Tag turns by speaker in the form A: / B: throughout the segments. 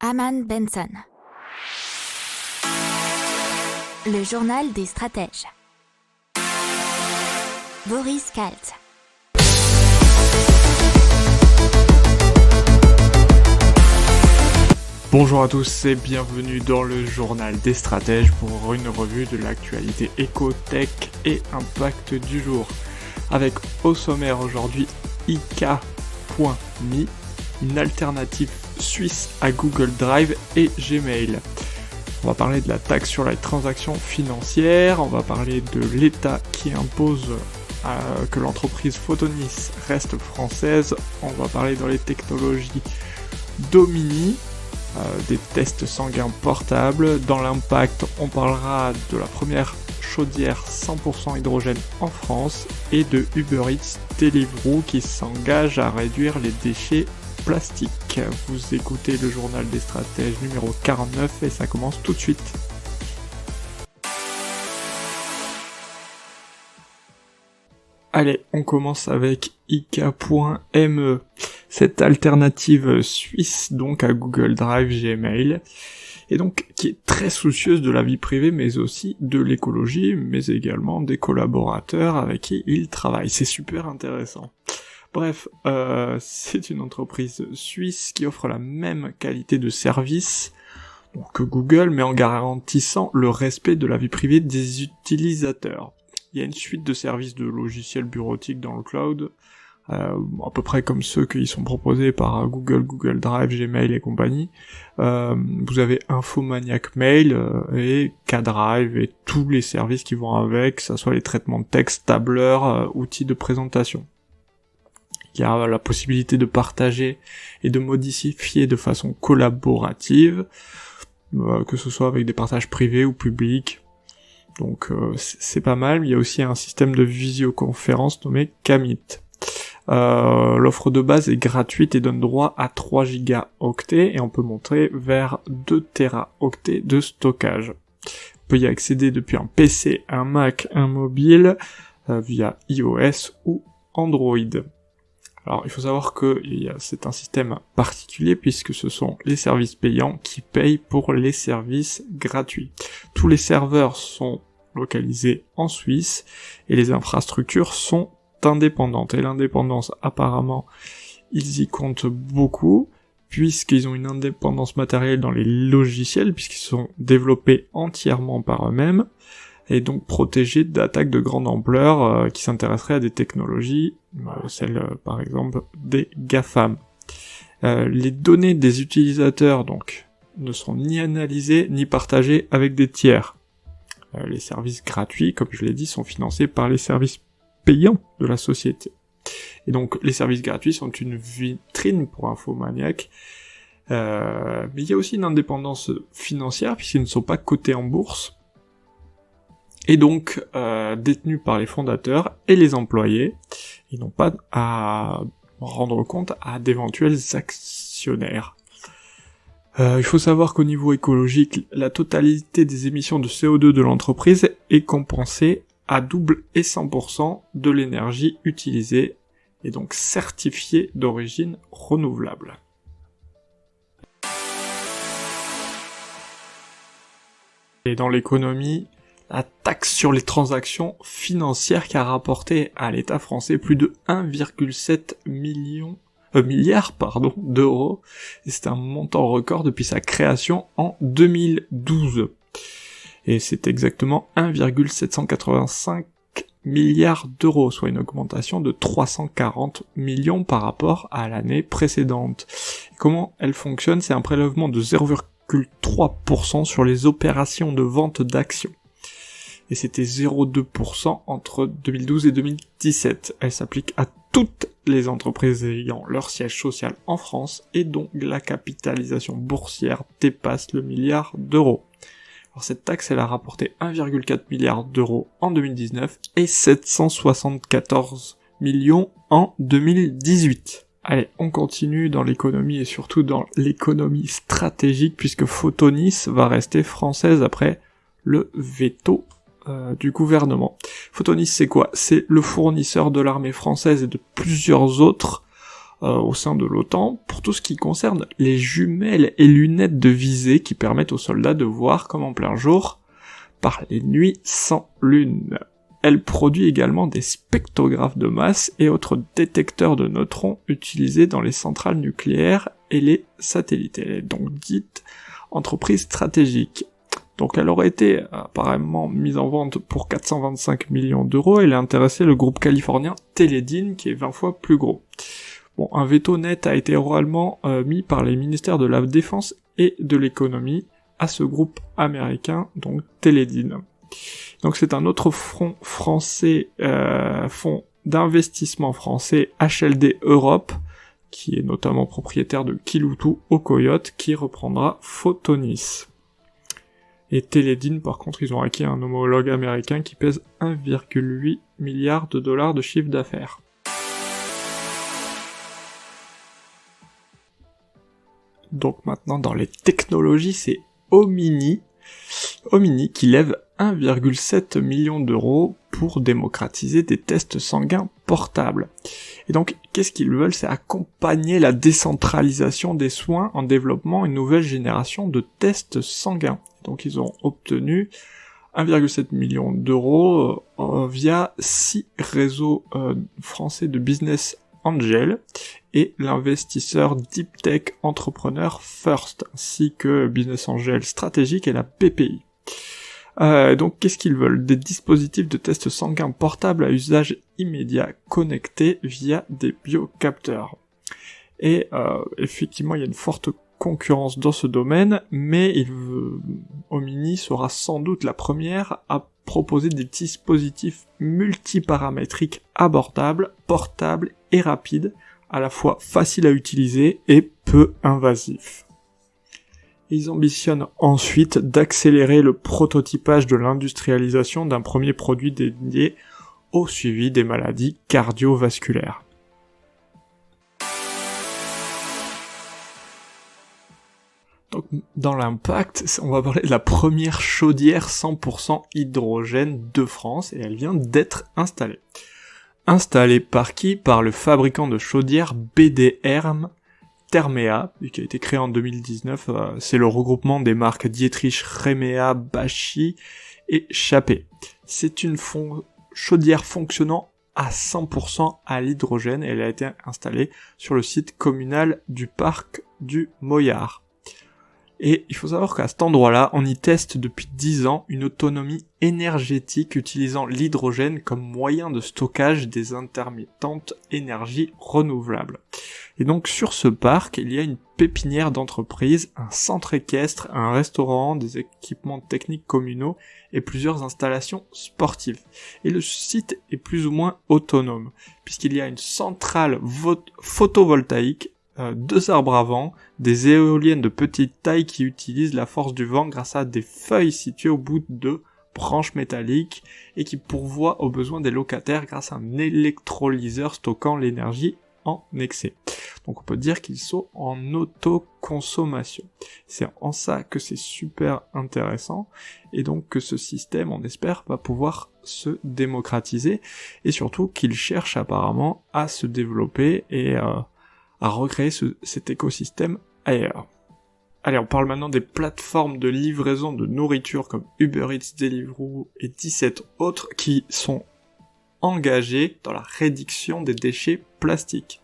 A: Aman Benson. Le journal des stratèges. Boris Kalt.
B: Bonjour à tous et bienvenue dans le journal des stratèges pour une revue de l'actualité éco-tech et impact du jour. Avec au sommaire aujourd'hui IK.me, une alternative suisse à Google Drive et Gmail. On va parler de la taxe sur les transactions financières, on va parler de l'État qui impose que l'entreprise Photonis reste française, on va parler dans les technologies Domini, des tests sanguins portables. Dans l'impact, on parlera de la première chaudière 100% hydrogène en France et de Uber Eats Deliveroo qui s'engage à réduire les déchets plastiques. Vous écoutez le journal des stratèges numéro 49 et ça commence tout de suite. Allez, on commence avec IK.me, cette alternative suisse donc à Google Drive, Gmail, et donc qui est très soucieuse de la vie privée mais aussi de l'écologie, mais également des collaborateurs avec qui ils travaillent. C'est super intéressant. Bref, c'est une entreprise suisse qui offre la même qualité de service que Google, mais en garantissant le respect de la vie privée des utilisateurs. Il y a une suite de services de logiciels bureautiques dans le cloud, à peu près comme ceux qui sont proposés par Google, Google Drive, Gmail et compagnie. Vous avez Infomaniac Mail et K-Drive et tous les services qui vont avec, que ce soit les traitements de texte, tableurs, outils de présentation. Il y a la possibilité de partager et de modifier de façon collaborative, que ce soit avec des partages privés ou publics. Donc c'est pas mal. Il y a aussi un système de visioconférence nommé Kmeet. L'offre de base est gratuite et donne droit à 3 gigaoctets et on peut monter vers 2 teraoctets de stockage. On peut y accéder depuis un PC, un Mac, un mobile, via iOS ou Android. Alors, il faut savoir que c'est un système particulier puisque ce sont les services payants qui payent pour les services gratuits. Tous les serveurs sont localisés en Suisse et les infrastructures sont indépendantes. Et l'indépendance, apparemment, ils y comptent beaucoup puisqu'ils ont une indépendance matérielle dans les logiciels puisqu'ils sont développés entièrement par eux-mêmes et donc protégés d'attaques de grande ampleur qui s'intéresseraient à des technologies, celles par exemple des GAFAM. Les données des utilisateurs donc ne sont ni analysées ni partagées avec des tiers. Les services gratuits, comme je l'ai dit, sont financés par les services payants de la société. Et donc les services gratuits sont une vitrine pour Infomaniac, mais il y a aussi une indépendance financière puisqu'ils ne sont pas cotés en bourse, et donc détenus par les fondateurs et les employés, ils n'ont pas à rendre compte à d'éventuels actionnaires. Il faut savoir qu'au niveau écologique, la totalité des émissions de CO2 de l'entreprise est compensée à double et 100% de l'énergie utilisée, et donc certifiée d'origine renouvelable. Et dans l'économie, la taxe sur les transactions financières qui a rapporté à l'État français plus de 1,7 milliard d'euros, et c'est un montant record depuis sa création en 2012. Et c'est exactement 1,785 milliards d'euros, soit une augmentation de 340 millions par rapport à l'année précédente. Et comment elle fonctionne? C'est un prélèvement de 0,3% sur les opérations de vente d'actions. Et c'était 0,2% entre 2012 et 2017. Elle s'applique à toutes les entreprises ayant leur siège social en France et dont la capitalisation boursière dépasse le milliard d'euros. Alors cette taxe, elle a rapporté 1,4 milliard d'euros en 2019 et 774 millions en 2018. Allez, on continue dans l'économie et surtout dans l'économie stratégique puisque Photonis va rester française après le veto du gouvernement. Photonis, c'est quoi? C'est le fournisseur de l'armée française et de plusieurs autres au sein de l'OTAN pour tout ce qui concerne les jumelles et lunettes de visée qui permettent aux soldats de voir comme en plein jour par les nuits sans lune. Elle produit également des spectrographes de masse et autres détecteurs de neutrons utilisés dans les centrales nucléaires et les satellites. Elle est donc dite entreprise stratégique. Donc elle aurait été apparemment mise en vente pour 425 millions d'euros et elle a intéressé le groupe californien Teledyne qui est 20 fois plus gros. Bon, un veto net a été oralement mis par les ministères de la Défense et de l'Économie à ce groupe américain, donc Teledyne. Donc c'est un autre fonds français, fonds d'investissement français HLD Europe, qui est notamment propriétaire de Kiloutou au Coyote, qui reprendra Photonis. Et Teledyne, par contre, ils ont acquis un homologue américain qui pèse 1,8 milliard de dollars de chiffre d'affaires. Donc maintenant, dans les technologies, c'est Omini qui lève 1,7 million d'euros pour démocratiser des tests sanguins portables. Et donc, qu'est-ce qu'ils veulent? C'est accompagner la décentralisation des soins en développant une nouvelle génération de tests sanguins. Donc, ils ont obtenu 1,7 million d'euros via 6 réseaux français de business angel et l'investisseur Deep Tech Entrepreneur First, ainsi que Business Angel Stratégique et la BPI. Donc qu'est-ce qu'ils veulent? Des dispositifs de tests sanguins portables à usage immédiat connectés via des biocapteurs. Et effectivement, il y a une forte concurrence dans ce domaine, mais Omini sera sans doute la première à proposer des dispositifs multiparamétriques abordables, portables et rapides, à la fois faciles à utiliser et peu invasifs. Ils ambitionnent ensuite d'accélérer le prototypage de l'industrialisation d'un premier produit dédié au suivi des maladies cardiovasculaires. Donc, dans l'impact, on va parler de la première chaudière 100% hydrogène de France, et elle vient d'être installée. Installée par qui? Par le fabricant de chaudières BDR Thermea, qui a été créé en 2019, c'est le regroupement des marques Dietrich, Remea, Bachi et Chappé. C'est une chaudière fonctionnant à 100% à l'hydrogène, et elle a été installée sur le site communal du parc du Moyard. Et il faut savoir qu'à cet endroit-là, on y teste depuis 10 ans une autonomie énergétique utilisant l'hydrogène comme moyen de stockage des intermittentes énergies renouvelables. Et donc sur ce parc, il y a une pépinière d'entreprise, un centre équestre, un restaurant, des équipements techniques communaux et plusieurs installations sportives. Et le site est plus ou moins autonome, puisqu'il y a une centrale photovoltaïque, 2 arbres à vent, des éoliennes de petite taille qui utilisent la force du vent grâce à des feuilles situées au bout de branches métalliques et qui pourvoient aux besoins des locataires grâce à un électrolyseur stockant l'énergie en excès. Donc on peut dire qu'ils sont en autoconsommation. C'est en ça que c'est super intéressant et donc que ce système, on espère, va pouvoir se démocratiser et surtout qu'il cherche apparemment à se développer et à recréer cet écosystème ailleurs. Allez, on parle maintenant des plateformes de livraison de nourriture comme Uber Eats, Deliveroo et 17 autres qui sont engagés dans la réduction des déchets plastiques.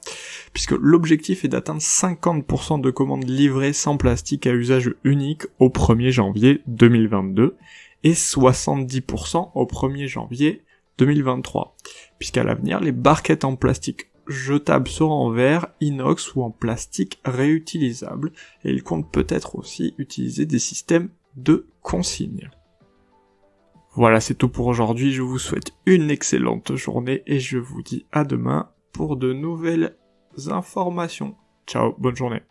B: Puisque l'objectif est d'atteindre 50% de commandes livrées sans plastique à usage unique au 1er janvier 2022 et 70% au 1er janvier 2023. Puisqu'à l'avenir, les barquettes en plastique jetables seront en verre, inox ou en plastique réutilisable, et il compte peut-être aussi utiliser des systèmes de consigne. Voilà, c'est tout pour aujourd'hui, je vous souhaite une excellente journée et je vous dis à demain pour de nouvelles informations. Ciao, bonne journée.